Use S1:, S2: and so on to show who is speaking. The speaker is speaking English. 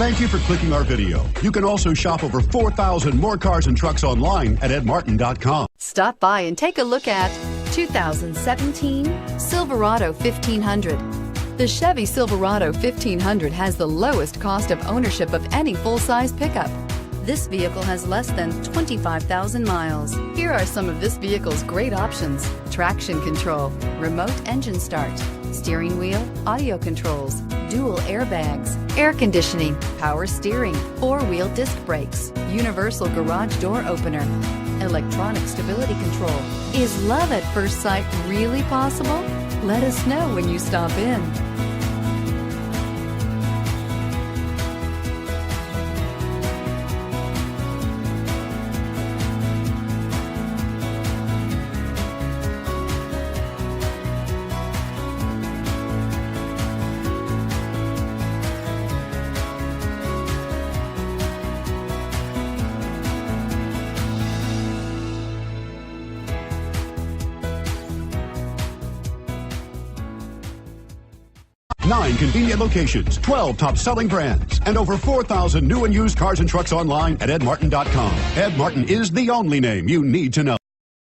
S1: Thank you for clicking our video. You can also shop over 4,000 more cars and trucks online at edmartin.com.
S2: Stop by and take a look at 2017 Silverado 1500. The Chevy Silverado 1500 has the lowest cost of ownership of any full-size pickup. This vehicle has less than 25,000 miles. Here are some of this vehicle's great options: traction control, remote engine start, steering wheel audio controls, dual airbags, air conditioning, power steering, four-wheel disc brakes, universal garage door opener, electronic stability control. Is love at first sight really possible? Let us know when you stop in.
S1: Nine convenient locations, 12 top-selling brands, and over 4,000 new and used cars and trucks online at edmartin.com. Ed Martin is the only name you need to know.